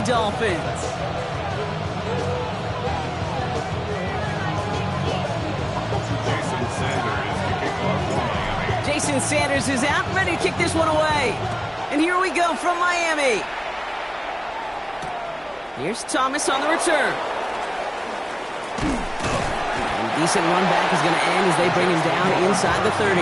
Dolphins. Jason Sanders is out, ready to kick this one away. And here we go from Miami. Here's Thomas on the return. And decent run back is going to end as they bring him down inside the 30.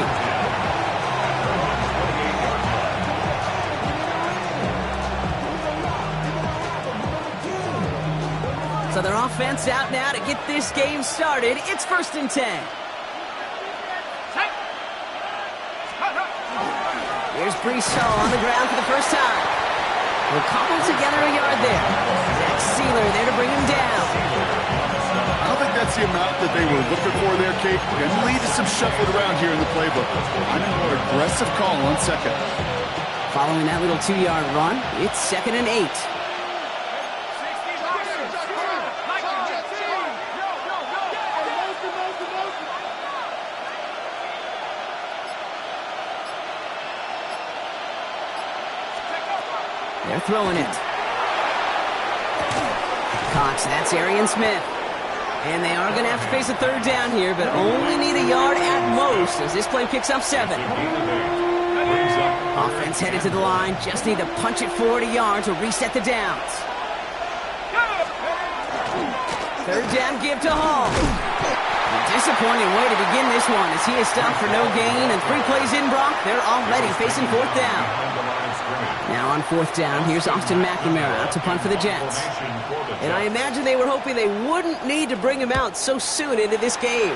So their offense out now to get this game started. It's 1st and 10. Here's Brees Hall on the ground for the first time. We'll cobble together a yard there. Zach Sealer there to bring him down. I don't think that's the amount that they were looking for there, Kate. Going to lead to some shuffling around here in the playbook. I know more aggressive call on second. Following that little 2-yard run, it's 2nd and 8. They're throwing it. Cox, that's Arian Smith. And they are going to have to face a 3rd down here, but only need a yard at most as this play picks up 7. Offense headed to the line. Just need to punch it forward a yard to reset the downs. 3rd down give to Hall. A disappointing way to begin this one as he is stopped for no gain. And 3 plays in, Brock. They're already facing 4th down. Now on 4th down, here's Austin McNamara out to punt for the Jets. And I imagine they were hoping they wouldn't need to bring him out so soon into this game.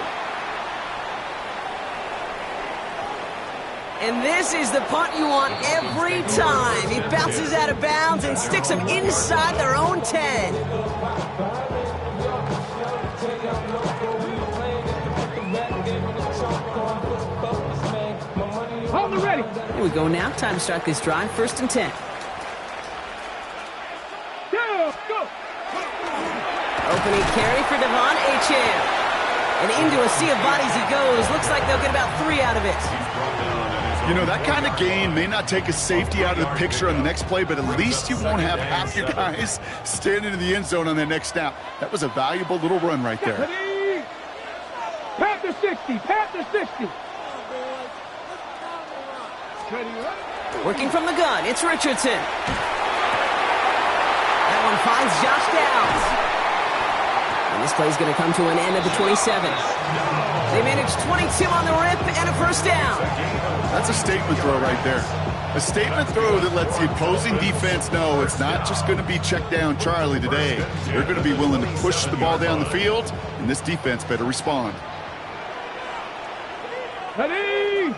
And this is the punt you want every time. He bounces out of bounds and sticks them inside their own 10. Here we go now. Time to start this drive. 1st and 10. Opening carry for Devon Achane. And into a sea of bodies he goes. Looks like they'll get about 3 out of it. You know, that kind of gain may not take a safety out of the picture on the next play, but at least you won't have half your guys standing in the end zone on that next snap. That was a valuable little run right there. Panther 60, Panther 60. Working from the gun, it's Richardson. That one finds Josh Downs. And this play's going to come to an end at the 27. They managed 22 on the rip and a 1st down. That's a statement throw right there. A statement throw that lets the opposing defense know it's not just going to be check down Charlie today. They're going to be willing to push the ball down the field, and this defense better respond. Ready!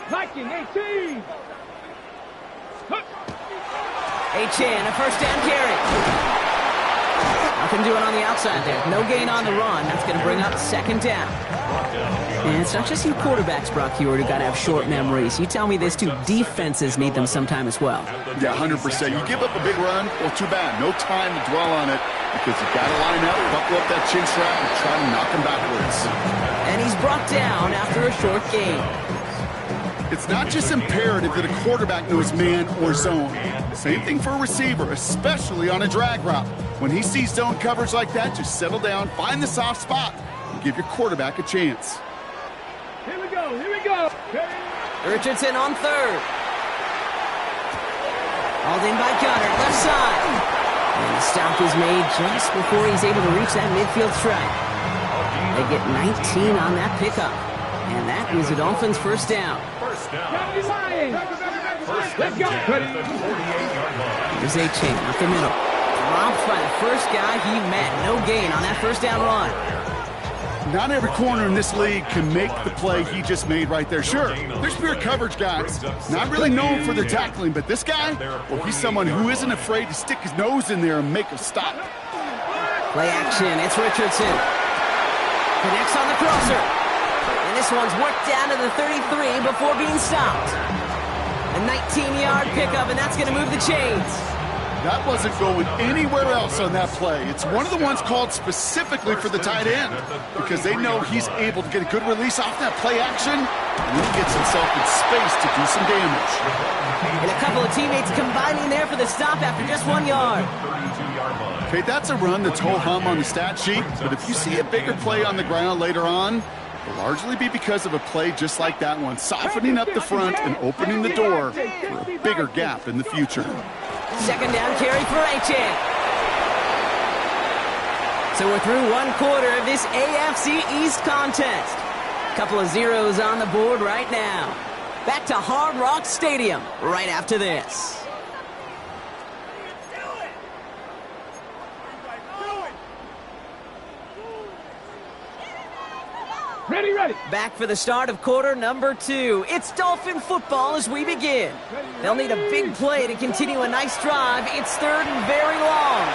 Viking 18. Achane, a 1st down carry. Nothing doing on the outside there. No gain on the run. That's going to bring up 2nd down. And it's not just you quarterbacks, Brock Huard, who got to have short memories. You tell me this too, defenses need them sometime as well. Yeah, 100%. You give up a big run, well, too bad. No time to dwell on it because you got to line up, buckle up that chin strap, and try to knock him backwards. And he's brought down after a short gain. It's not just imperative that a quarterback knows man or zone. Same thing for a receiver, especially on a drag route. When he sees zone coverage like that, just settle down, find the soft spot, and give your quarterback a chance. Here we go, here we go. Richardson on 3rd. Hauled in by Goddard, left side. And the stop is made just before he's able to reach that midfield stripe. They get 19 on that pickup. And that is the Dolphins' 1st down. Let's go. Here's Achane up the middle. Dropped by the first guy he met. No gain on that 1st down run. Not every corner in this league can make the play he just made right there. Sure, there's pure coverage guys. Not really known for their tackling, but this guy, well, he's someone who isn't afraid to stick his nose in there and make a stop. Play action. It's Richardson. Connects on the crosser. And this one's worked down to the 33 before being stopped. A 19-yard pickup, and that's going to move the chains. That wasn't going anywhere else on that play. It's one of the ones called specifically for the tight end because they know he's able to get a good release off that play action, and he gets himself in space to do some damage. And a couple of teammates combining there for the stop after just 1 yard. Okay, that's a run that's ho-hum on the stat sheet, but if you see a bigger play on the ground later on, it'll largely be because of a play just like that one, softening up the front and opening the door for a bigger gap in the future. Second down carry for Achane. So we're through 1 quarter of this AFC East contest. Couple of zeros on the board right now. Back to Hard Rock Stadium right after this. Ready, ready. Back for the start of quarter number 2. It's Dolphin football as we begin. They'll need a big play to continue a nice drive. It's third and very long.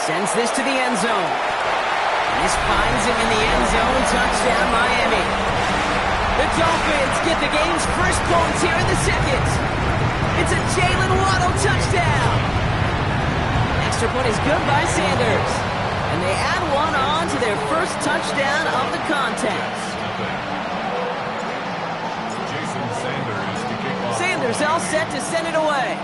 Sends this to the end zone. And this finds him in the end zone. Touchdown, Miami. The Dolphins get the game's first points here in the second. It's a Jalen Waddle touchdown. Extra point is good by Sanders. And they add one on to their first touchdown of the contest. Sanders all set to send it away.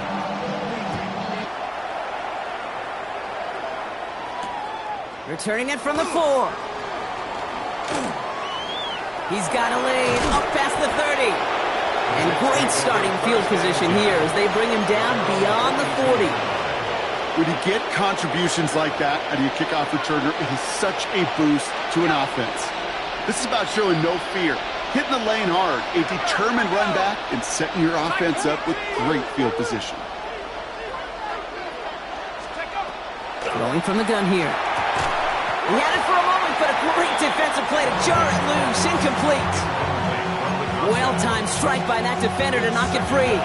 Returning it from the 4. He's got a lane up past the 30. And great starting field position here as they bring him down beyond the 40. When you get contributions like that out of your kickoff returner, it is such a boost to an offense. This is about showing no fear, hitting the lane hard, a determined run back, and setting your offense up with great field position. Rolling from the gun here. He had it for a moment, but a great defensive play to jar it loose, incomplete. Well-timed strike by that defender to knock it free.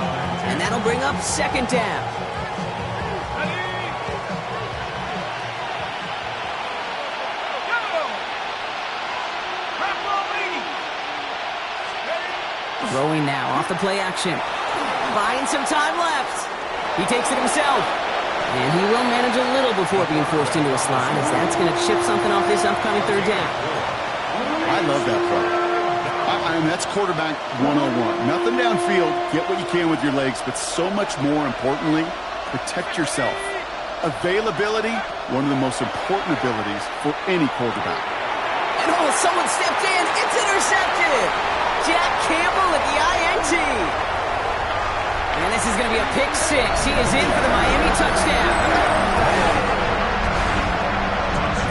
And that'll bring up second down. Throwing now off the play action. Buying some time left. He takes it himself. And he will manage a little before being forced into a slide, as that's going to chip something off this upcoming third down. I love that play. I mean, that's quarterback 101. Nothing downfield, get what you can with your legs, but so much more importantly, protect yourself. Availability, one of the most important abilities for any quarterback. And oh, someone stepped in. It's intercepted. Jack Campbell at the INT. And this is going to be a pick 6. He is in for the Miami touchdown.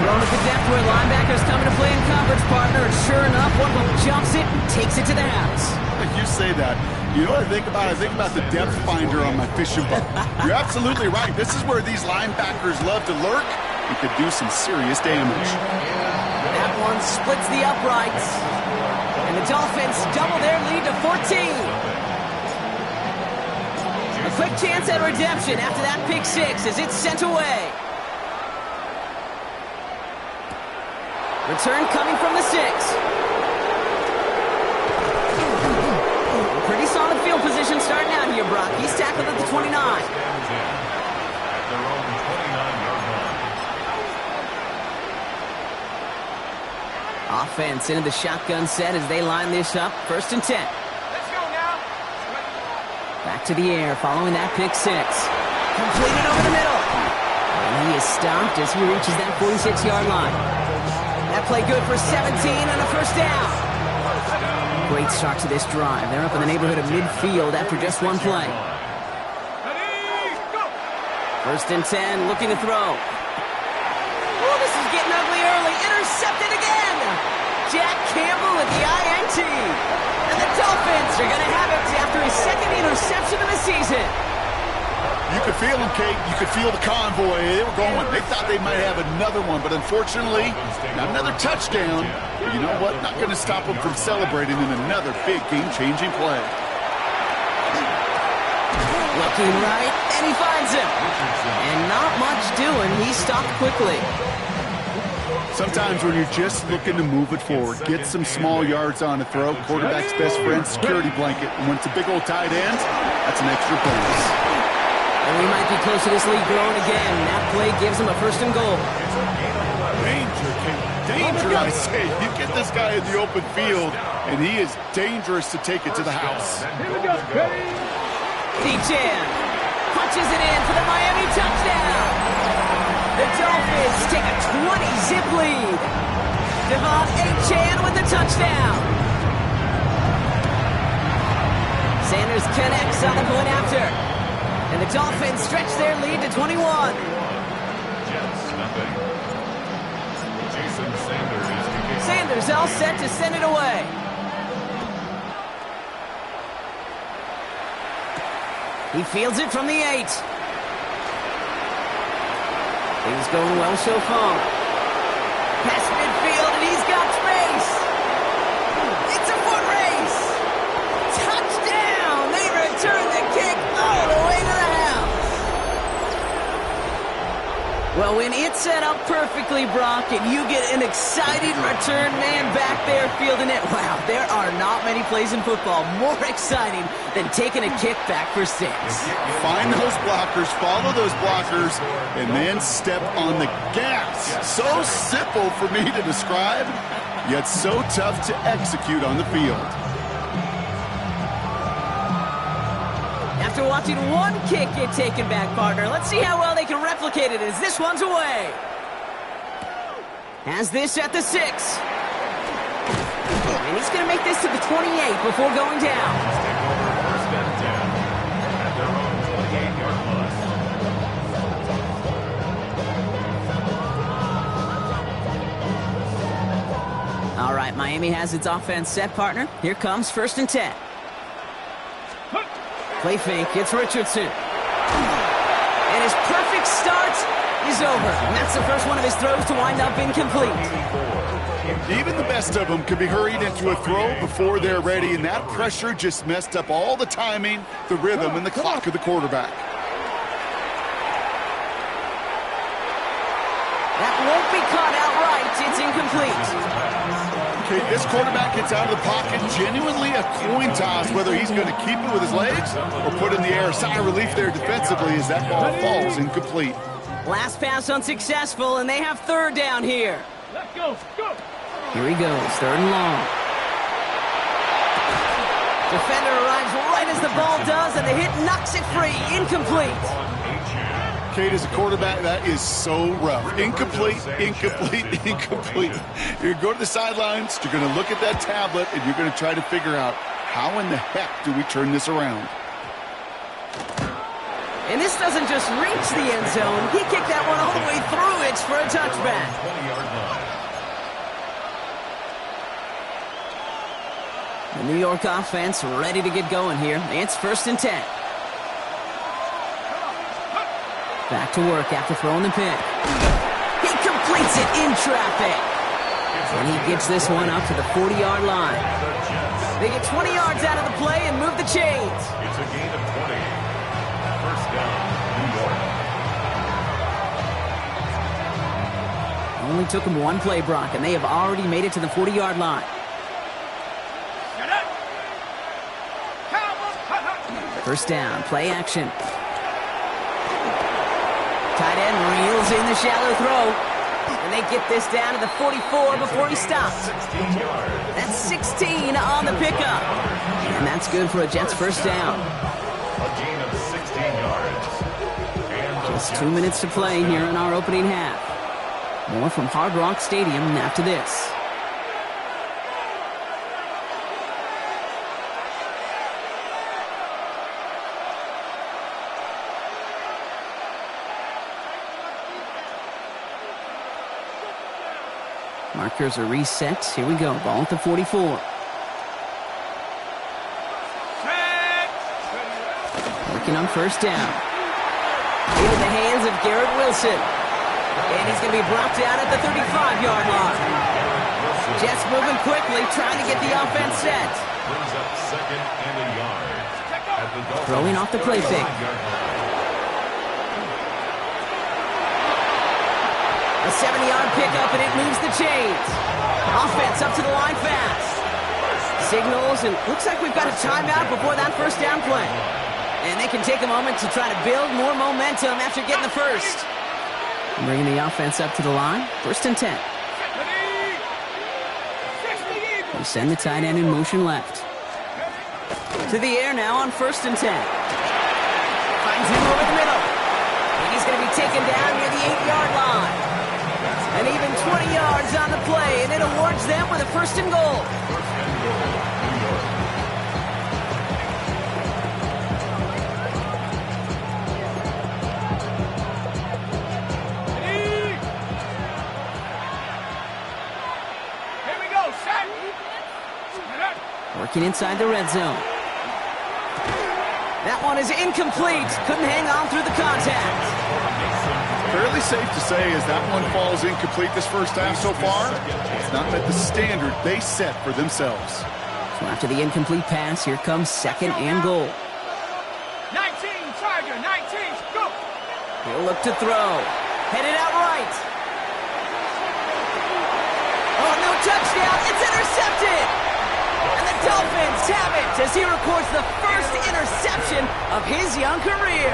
Thrown at the depth where linebackers coming to play in coverage, partner. And sure enough, one of them jumps it and takes it to the house. You say that. You know what I think about? I think about the depth finder on my fishing boat. You're absolutely right. This is where these linebackers love to lurk and could do some serious damage. That one splits the uprights. And the Dolphins double their lead to 14. A quick chance at redemption after that pick 6 as it's sent away. Return coming from the 6. Pretty solid field position starting out here, Brock. He's tackled at the 29. Offense into the shotgun set as they line this up. First and 10. Let's go now. Back to the air following that pick 6. Completed over the middle. And he is stopped as he reaches that 46-yard line. That play good for 17 and a first down. Great start to this drive. They're up in the neighborhood of midfield after just one play. Ready, go. First and 10, looking to throw. Oh, this is getting ugly early. Intercepted again. Jack Campbell at the INT. And the Dolphins are going to have it after his second interception of the season. You could feel them, Kate. You could feel the convoy. They were going. They thought they might have another one, but unfortunately, not another touchdown. But you know what? Not going to stop them from celebrating in another big game-changing play. Looking right, and he finds him. And not much doing. He stopped quickly. Sometimes when you're just looking to move it forward, get some small yards on a throw, quarterback's best friend, security blanket. And when it's a big old tight end, that's an extra bonus. And we might be close to this lead growing again. That play gives him a first and goal. Danger, Kate. Danger, I say. You get this guy in the open field, and he is dangerous to take it to the house. Here we go, Kane. D-Chan punches it in for the Miami touchdown. The Dolphins take a 20-zip lead. Devon A-Chan with the touchdown. Sanders connects on the point after. And the Dolphins stretch their lead to 21. Sanders all set to send it away. He fields it from the 8. Things going well so far. Past midfield, and he's got space. It's a foot race. Touchdown! They return the kick all the way to the house. Well, when it's set up perfectly, Brock, and you get an exciting return man back there fielding it, wow, there are not many plays in football more exciting than taking a kick back for 6. Find those blockers, follow those blockers, and then step on the gas. So simple for me to describe, yet so tough to execute on the field. After watching one kick get taken back, partner, let's see how well they can replicate it as this one's away. Has this at the 6. And he's going to make this to the 28 before going down. All right, Miami has its offense set, partner. Here comes 1st and 10. Play fake, it's Richardson. And his perfect start is over. And that's the first one of his throws to wind up incomplete. Even the best of them could be hurried into a throw before they're ready, and that pressure just messed up all the timing, the rhythm, and the clock of the quarterback. That won't be caught outright. It's incomplete. Okay, this quarterback gets out of the pocket, genuinely a coin toss, whether he's going to keep it with his legs or put it in the air. Sigh of relief there defensively as that ball falls incomplete. Last pass unsuccessful, and they have 3rd down here. Let's go, go. Here he goes, 3rd and long. Defender arrives right as the ball does, and the hit knocks it free. Incomplete. Kate, as a quarterback, that is so rough. Incomplete, incomplete, incomplete. You're going to go to the sidelines, you're going to look at that tablet, and you're going to try to figure out how in the heck do we turn this around. And this doesn't just reach the end zone. He kicked that one all the way through it for a touchback. The New York offense ready to get going here. It's 1st and 10. Back to work after throwing the pick. He completes it in traffic. And he gets this one up to the 40-yard line. They get 20 yards out of the play and move the chains. It's a gain of 20. First down, New York. Only took them one play, Brock, and they have already made it to the 40-yard line. First down, play action. Tight end reels in the shallow throw. And they get this down to the 44 before he stops. That's 16 on the pickup. And that's good for a Jets first down. A gain of 16 yards. Just 2 minutes to play here in our opening half. More from Hard Rock Stadium after this. Markers are reset. Here we go. Ball at the 44. Working on first down. Into the hands of Garrett Wilson. And he's going to be brought down at the 35-yard line. Jets moving quickly, trying to get the offense set. Brings up 2nd and a yard. Throwing off the play fake. A 70-yard pickup, and it moves the chains. Offense up to the line fast. Signals, and looks like we've got a timeout before that first down play. And they can take a moment to try to build more momentum after getting the first. Bringing the offense up to the line. 1st and 10. They send the tight end in motion left. To the air now on 1st and 10. Finds him over the middle. And he's going to be taken down near the 8-yard line. And even 20 yards on the play, and it awards them with a 1st and goal. Working inside the red zone. That one is incomplete. Couldn't hang on through the contact. Fairly safe to say as that one falls incomplete this first half so far, it's not met the standard they set for themselves. So after the incomplete pass, here comes 2nd and goal. 19, Tiger, 19, go! He'll look to throw. Headed out right. Oh, no touchdown. It's intercepted. And the Dolphins have it as he records the first interception of his young career.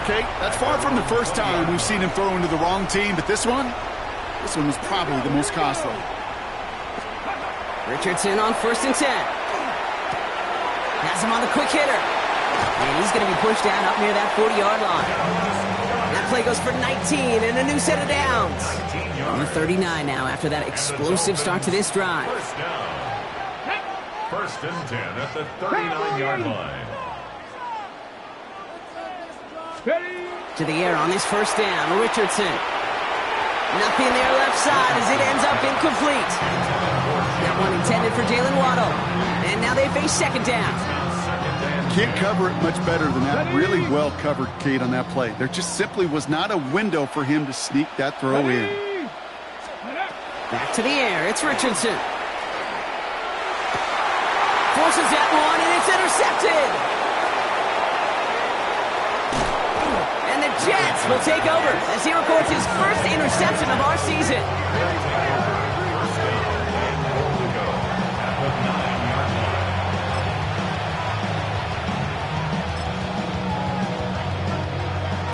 Okay, that's far from the first time we've seen him throw into the wrong team, but this one was probably the most costly. Richardson on 1st and 10. Has him on the quick hitter. And he's going to be pushed down up near that 40-yard line. That play goes for 19 and a new set of downs. On the 39 now after that explosive start to this drive. 1st and 10 at the 39-yard line. To the air on this 1st down, Richardson. Nothing there left side as it ends up incomplete. That one intended for Jalen Waddle. And now they face 2nd down. Can't cover it much better than that. Really well covered, Kate, on that play. There just simply was not a window for him to sneak that throw in. Back to the air, it's Richardson. Forces that one, and it's intercepted. And the Jets will take over as he records his first interception of our season.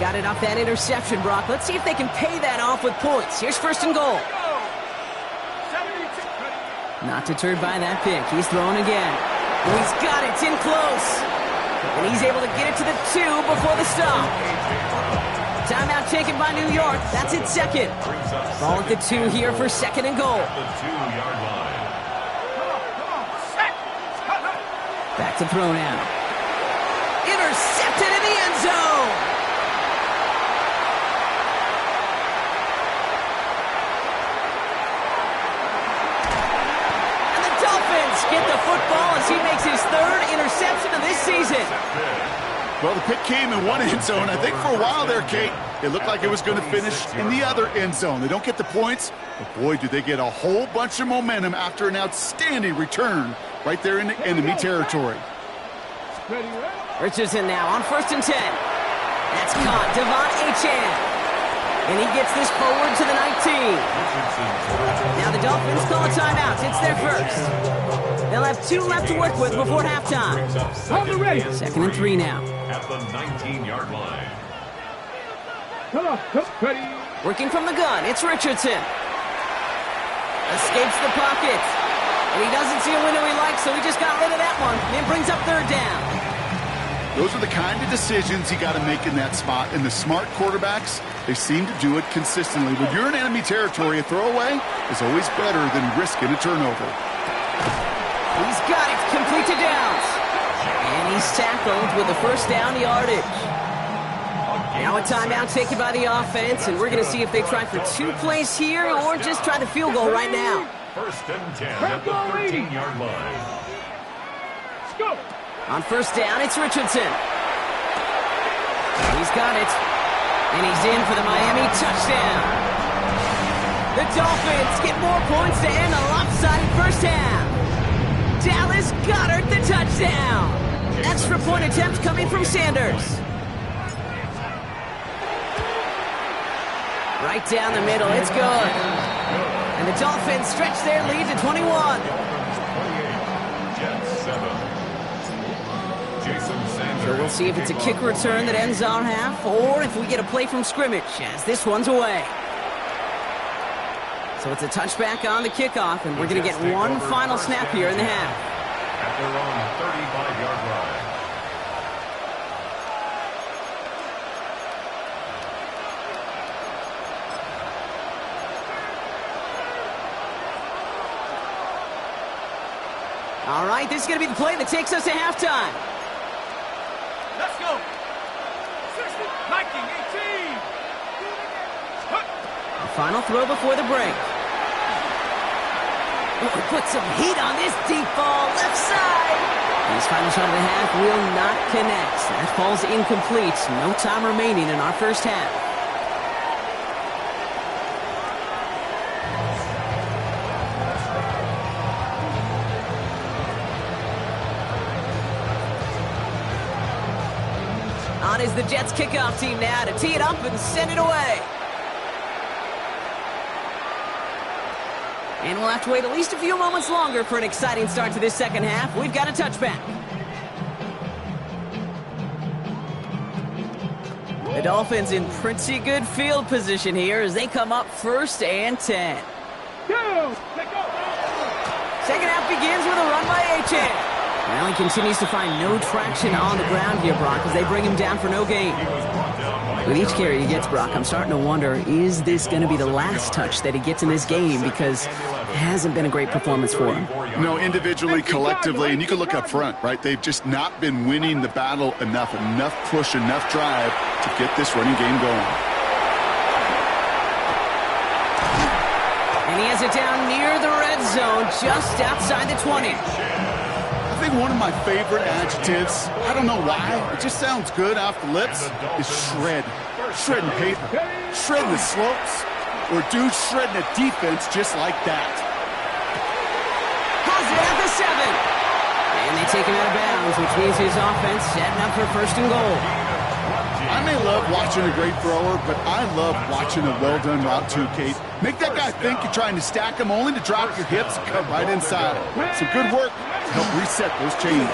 Got it off that interception, Brock. Let's see if they can pay that off with points. Here's 1st and goal. Not deterred by that pick. He's throwing again. Oh, he's got it. It's in close. And he's able to get it to the 2 before the stop. Timeout taken by New York. That's its 2nd. Ball at the 2 here for 2nd and goal. Back to throw now. Intercepted in the end zone. Get the football as he makes his 3rd interception of this season. Well, the pick came in one end zone. I think for a while there, Kate, it looked like it was going to finish in the other end zone. They don't get the points, but boy, do they get a whole bunch of momentum after an outstanding return right there in the enemy territory. Richardson now on 1st and 10. That's caught. Devon Achane. And he gets this forward to the 19. Now the Dolphins call a timeout. It's their first. They'll have 2 left to work with before halftime. 2nd and 3 now. At the 19-yard line. Working from the gun, it's Richardson. Escapes the pocket. And he doesn't see a window he likes, so he just got rid of that one. And brings up 3rd down. Those are the kind of decisions you got to make in that spot. And the smart quarterbacks, they seem to do it consistently. When you're in enemy territory, a throwaway is always better than risking a turnover. He's got it, complete to Downs. And he's tackled with the 1st down yardage. Now a timeout taken by the offense, and we're going to see if they try for 2 plays here or just try the field goal right now. 1st and 10 at the 13-yard line. Let's go. On 1st down, it's Richardson. He's got it. And he's in for the Miami touchdown. The Dolphins get more points to end a lopsided first half. Dallas Goedert the touchdown. Extra point attempt coming from Sanders. Right down the middle, it's good. And the Dolphins stretch their lead to 21. Jets 7. Jason So we'll see if it's a kick return that ends our half, or if we get a play from scrimmage, as this one's away. So it's a touchback on the kickoff, and we're going to get one final snap here in the half. At their own 35-yard line. All right, this is going to be the play that takes us to halftime. Let's go. 60, 19, 18. The final throw before the break. Oh, put some heat on this deep ball, left side. And his final shot of the half will not connect. That falls incomplete. No time remaining in our first half. On is the Jets kickoff team now to tee it up and send it away. And we'll have to wait at least a few moments longer for an exciting start to this second half. We've got a touchback. The Dolphins in pretty good field position here as they come up 1st and 10. Second half begins with a run by Achane. Well, he continues to find no traction on the ground here, Brock, as they bring him down for no gain. With each carry he gets, Brock, I'm starting to wonder, is this going to be the last touch that he gets in this game? Because it hasn't been a great performance for him. No, individually, collectively, and you can look up front, right? They've just not been winning the battle enough push, enough drive to get this running game going. And he has it down near the red zone, just outside the 20. I think one of my favorite adjectives, I don't know why, it just sounds good off the lips, is shred. Shredding paper, shredding the slopes, or dude shredding a defense just like that. Has it at the 7. And they take him out of bounds, which means his offense setting up for 1st and goal. I may love watching a great thrower, but I love watching a well-done route too, Kate. Make that guy think you're trying to stack him only to drop your hips and cut right inside. Some good work to help reset those chains.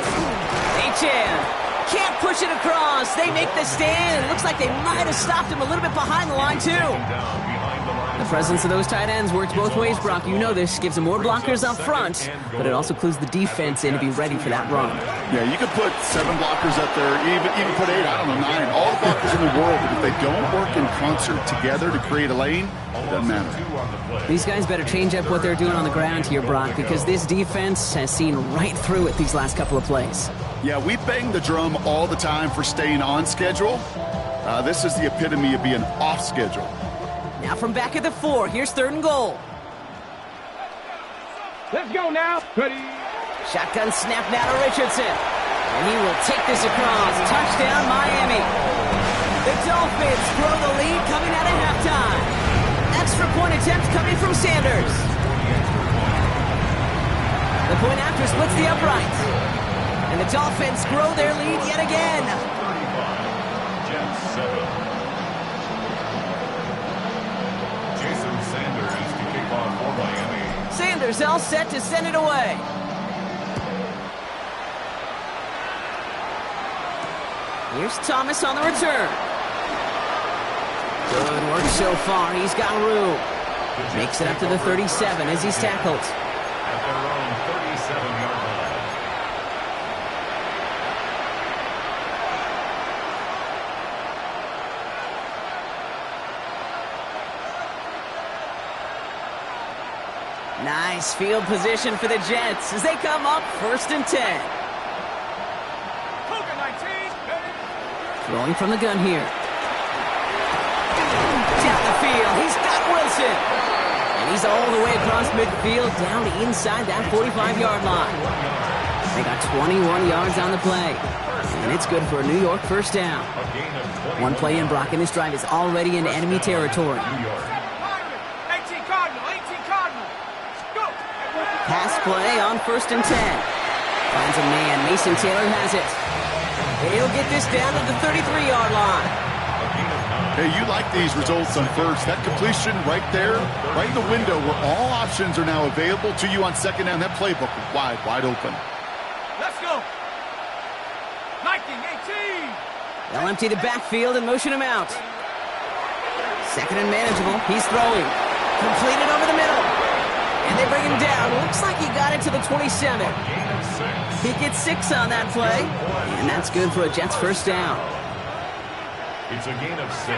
Achane can't push it across. They make the stand. It looks like they might have stopped him a little bit behind the line, too. The presence of those tight ends works both ways, Brock. You know this. Gives them more blockers up front, but it also clues the defense in to be ready for that run. Yeah, you could put 7 blockers up there, even put 8, I don't know, 9. All the blockers in the world, but if they don't work in concert together to create a lane, it doesn't matter. These guys better change up what they're doing on the ground here, Brock, because this defense has seen right through it these last couple of plays. Yeah, we bang the drum all the time for staying on schedule. This is the epitome of being off schedule. Now from back at the 4, here's 3rd and goal. Let's go now. Ready. Shotgun snap now to Richardson. And he will take this across. Touchdown, Miami. The Dolphins grow the lead coming out of halftime. Extra point attempt coming from Sanders. The point after splits the upright. And the Dolphins grow their lead yet again. 35, Jets 7. Jason Sanders to kick off for Miami. Sanders all set to send it away. Here's Thomas on the return. Good work so far. He's got room. Makes it up to the 37 as he's tackled. At their own 37-yard line. Nice field position for the Jets as they come up 1st and 10. Cougar 19. Throwing from the gun here. Down the field, he's got Wilson. And he's all the way across midfield down to inside that 45-yard line. They got 21 yards on the play. And it's good for a New York 1st down. One play in, Brock, and this drive is already into enemy territory. 18 Cardinal. 18 Cardinal. Go. Pass play on 1st and 10. Finds a man. Mason Taylor has it. He'll get this down to the 33-yard line. Hey, you like these results on first. That completion right there, right in the window where all options are now available to you on 2nd down. That playbook is wide open. Let's go. 19, 18. They'll empty the backfield and motion him out. Second and manageable. He's throwing. Completed over the middle. And they bring him down. Looks like he got it to the 27. He gets 6 on that play. And that's good for a Jets first down. It's a gain of 6.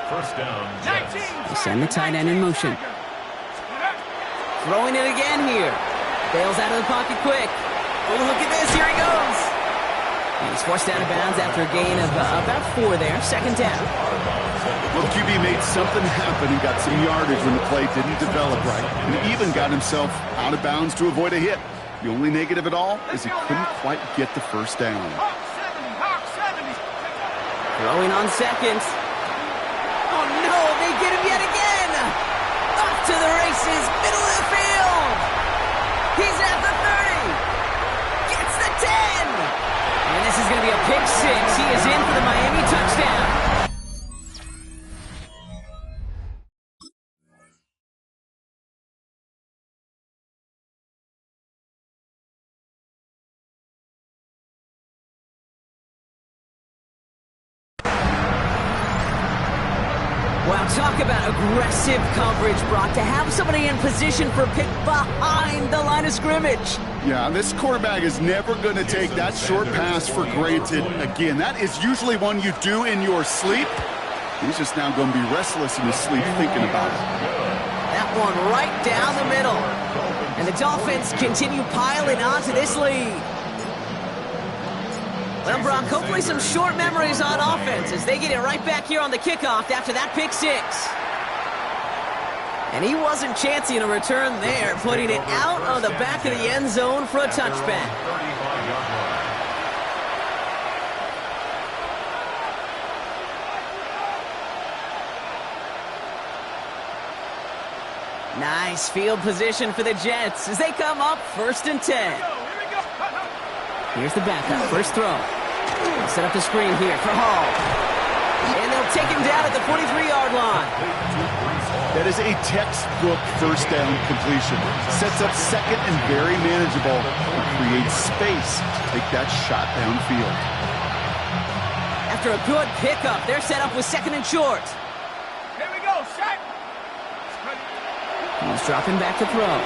First down, Jets. They send the tight end in motion. Throwing it again here. Bails out of the pocket quick. Oh, look at this. Here he goes. And he's forced out of bounds after a gain of about 4 there. Second down. Well, QB made something happen and got some yardage when the play didn't develop right. And even got himself out of bounds to avoid a hit. The only negative at all is he couldn't quite get the first down. Throwing on second. Oh, no, they get him yet again. Off to the races, middle of the field. He's at the 30. Gets the 10. And this is going to be a pick 6. He is in for the Miami touchdown. Wow, talk about aggressive coverage, Brock. To have somebody in position for a pick behind the line of scrimmage. Yeah, this quarterback is never going to take that short pass for granted again. That is usually one you do in your sleep. He's just now going to be restless in his sleep thinking about it. That one right down the middle. And the Dolphins continue piling onto this lead. Well, Brock, hopefully some short memories on offense as they get it right back here on the kickoff after that pick 6. And he wasn't chancing a return there, putting it out of the back of the end zone for a touchback. Nice field position for the Jets as they come up 1st and 10. Here's the backup, first throw. They'll set up the screen here for Hall. And they'll take him down at the 43-yard line. That is a textbook first down completion. Sets up second and very manageable and creates space to take that shot downfield. After a good pickup, they're set up with second and short. Here we go, set. He's dropping back to throw.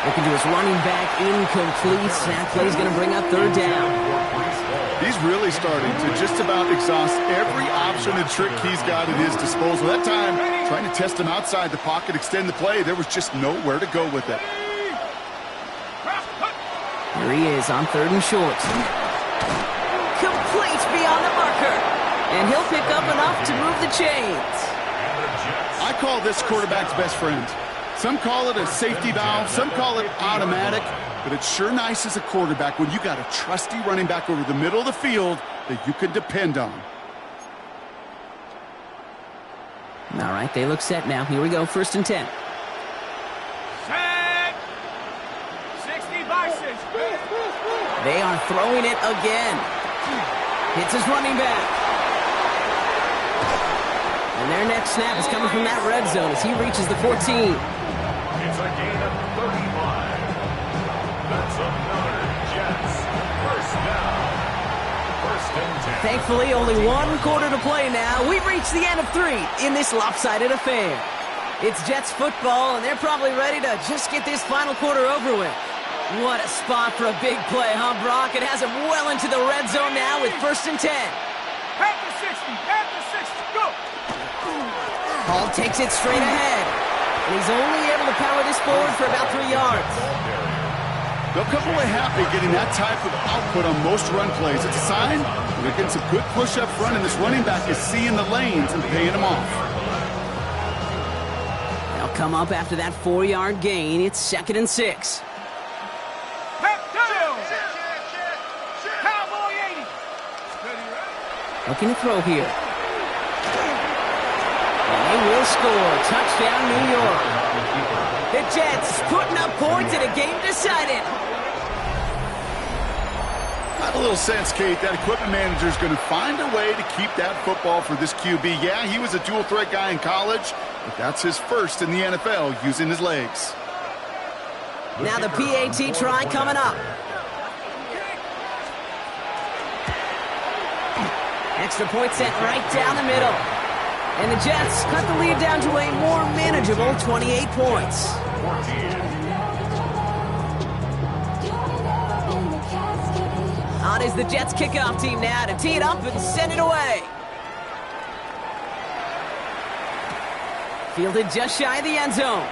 Looking to his running back, incomplete. That play's going to bring up 3rd down. He's really starting to just about exhaust every option and trick he's got at his disposal. That time, trying to test him outside the pocket, extend the play, there was just nowhere to go with it. Here he is on 3rd and short. Complete beyond the marker. And he'll pick up enough to move the chains. I call this quarterback's best friend. Some call it a safety valve, some call it automatic, but it's sure nice as a quarterback when you got a trusty running back over the middle of the field that you can depend on. All right, they look set now. Here we go, 1st and 10. Set. 60 by 6. They are throwing it again. Hits his running back. And their next snap is coming from that red zone as he reaches the 14. It's a gain of 35. That's another Jets first down. 1st and 10. Thankfully, only 1 quarter to play now. We've reached the end of 3 in this lopsided affair. It's Jets football, and they're probably ready to just get this final quarter over with. What a spot for a big play, huh, Brock? It has him well into the red zone now with 1st and 10. At the 60, at the 60, go! Hall takes it straight ahead. And he's only able to power this forward for about 3 yards. They'll come away happy getting that type of output on most run plays. It's a sign they're getting some good push up front, and this running back is seeing the lanes and paying them off. They'll come up after that 4-yard gain. It's 2nd and 6. Cowboy 80. Looking to throw here. And they will score. Touchdown, New York. The Jets putting up points in a game decided. Got a little sense, Kate, that equipment manager is going to find a way to keep that football for this QB. Yeah, he was a dual threat guy in college, but that's his first in the NFL using his legs. Now the PAT try coming up. extra point sent right down the middle. And the Jets cut the lead down to a more manageable 28 points. 14. On is the Jets kickoff team now to tee it up and send it away. Fielded just shy of the end zone.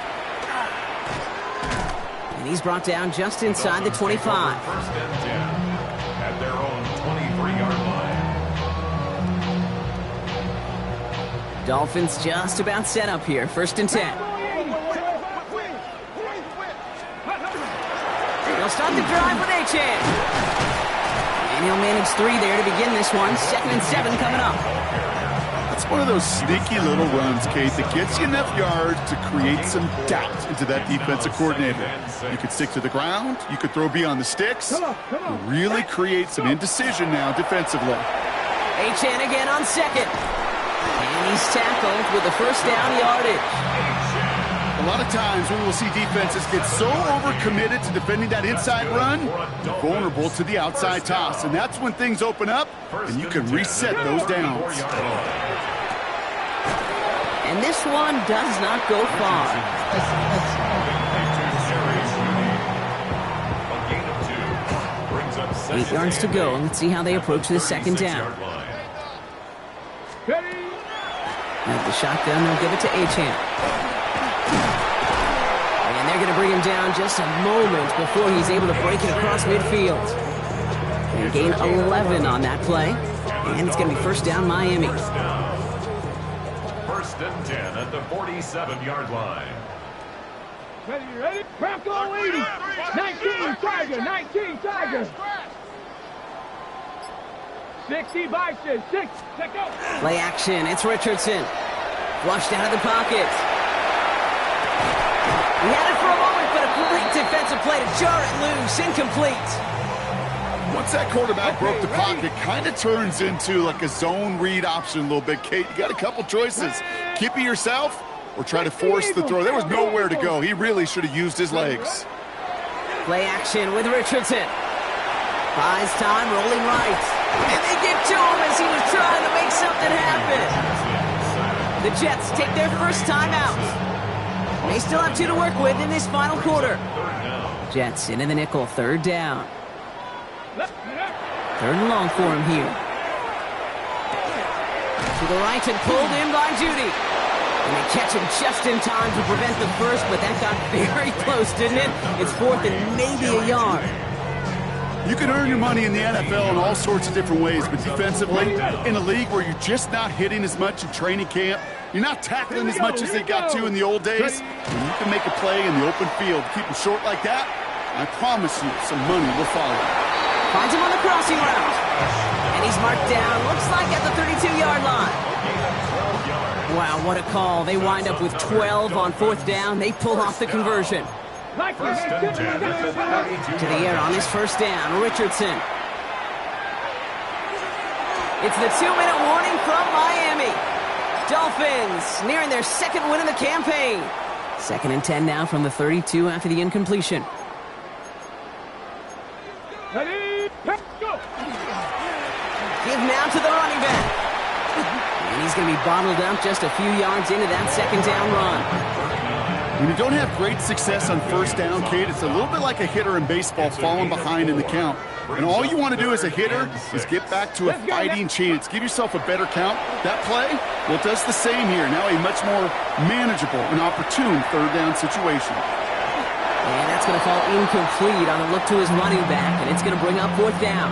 And he's brought down just inside the 25. First and 10 at their own 23-yard line. Dolphins just about set up here. First and 10. They'll start the drive with Achane. And he'll manage 3 there to begin this one. 2nd and 7 coming up. It's one of those sneaky little runs, Kate, that gets you enough yards to create some doubt into that defensive coordinator. You could stick to the ground. You could throw beyond the sticks. Really create some indecision now defensively. Achane again on 2nd. And he's tackled with the first down yardage. A lot of times we will see defenses get so overcommitted to defending that inside run, they're vulnerable to the outside toss. And that's when things open up, and you can reset those downs. And this one does not go far. A 8 yards to go. Let's see how they approach the second down. With the shotgun, they'll give it to Achane. And they're going to bring him down just a moment before he's able to break it across midfield. And gain 11 on that play. And it's going to be first down Miami. First and 10 at the 47-yard line. Ready? Bronco 80. 19 Tiger. 19 Tiger. 60 Bison. 6. Let go. Play action. It's Richardson. Flushed out of the pocket. He had it for a moment, but a great defensive play to jar it loose. Incomplete. Once that quarterback broke the pocket, kind of turns into like a zone read option a little bit, Kate. You got a couple choices. Keep it yourself or try to force the throw. There was nowhere to go. He really should have used his legs. Play action with Richardson. Buys time, rolling right. And they get to him as he was trying to make something happen. The Jets take their first time out. They still have 2 to work with in this final quarter. Jets into the nickel, 3rd down. 3rd and long for him here. To the right and pulled in by Judy. And they catch him just in time to prevent the first, but that got very close, didn't it? It's 4th and maybe a yard. You can earn your money in the NFL in all sorts of different ways, but defensively, in a league where you're just not hitting as much in training camp, you're not tackling as much as they got to in the old days, and you can make a play in the open field. Keep them short like that, I promise you some money will follow. Finds him on the crossing route. And he's marked down, looks like at the 32-yard line. Wow, what a call. They wind up with 12 on 4th down. They pull off the conversion. First and 10 at the 32. To the air on his first down, Richardson. It's the 2-minute warning from Miami. Dolphins nearing their 2nd win of the campaign. 2nd and 10 now from the 32 after the incompletion. Ready? Go. Give now to the running back. And he's going to be bottled up just a few yards into that 2nd down run. When you don't have great success on 1st down, Kate, it's a little bit like a hitter in baseball falling behind in the count. And all you want to do as a hitter is get back to a fighting chance. Give yourself a better count. That play, well, it does the same here. Now a much more manageable and opportune 3rd down situation. And that's going to fall incomplete on a look to his running back, and it's going to bring up 4th down.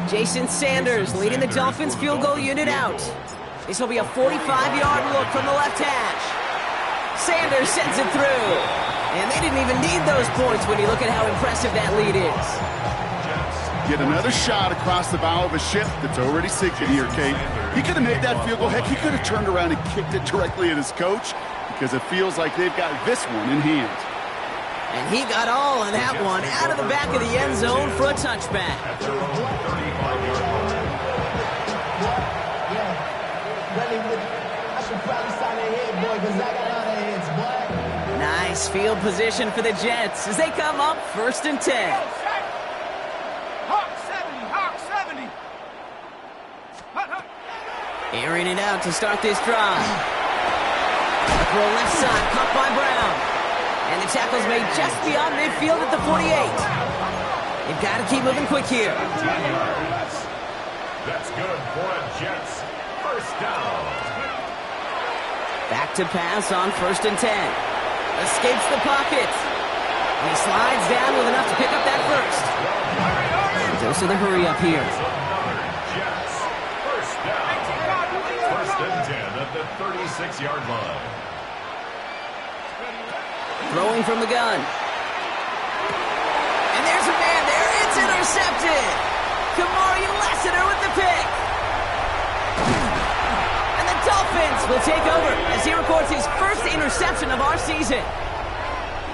Jason Sanders leading the Dolphins field goal unit out. This will be a 45-yard look from the left hash. Sanders sends it through. And they didn't even need those points when you look at how impressive that lead is. Get another shot across the bow of a ship that's already sinking here, Kate. He could have made that field goal. Heck, he could have turned around and kicked it directly at his coach because it feels like they've got this one in hand. And he got all of that one out of the back of the end zone for a touchback. Nice field position for the Jets as they come up 1st and 10. Hawk 70. Hawk 70. Airing it out to start this drive. A throw left side, caught by Brown. And the tackle's made just beyond midfield at the 48. You've got to keep moving quick here. That's good for a Jets first down. Back to pass on 1st and 10. Escapes the pocket. And he slides down with enough to pick up that first. Dose of the hurry up here. Jets first down. 1st and 10 at the 36-yard line. Throwing from the gun. And there's a man there. It's intercepted. Kamari Lassiter with the pick. And the Dolphins will take over as he records his first interception of our season.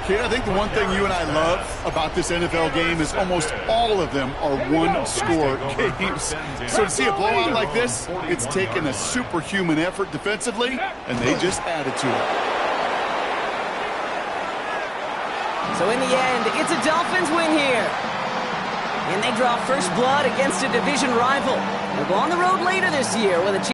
Kid, I think the one thing you and I love about this NFL game is almost all of them are one-score games. So to see a blowout like this, it's taken a superhuman effort defensively, and they just added to it. So in the end, it's a Dolphins win here. And they draw first blood against a division rival. They'll go on the road later this year with a chance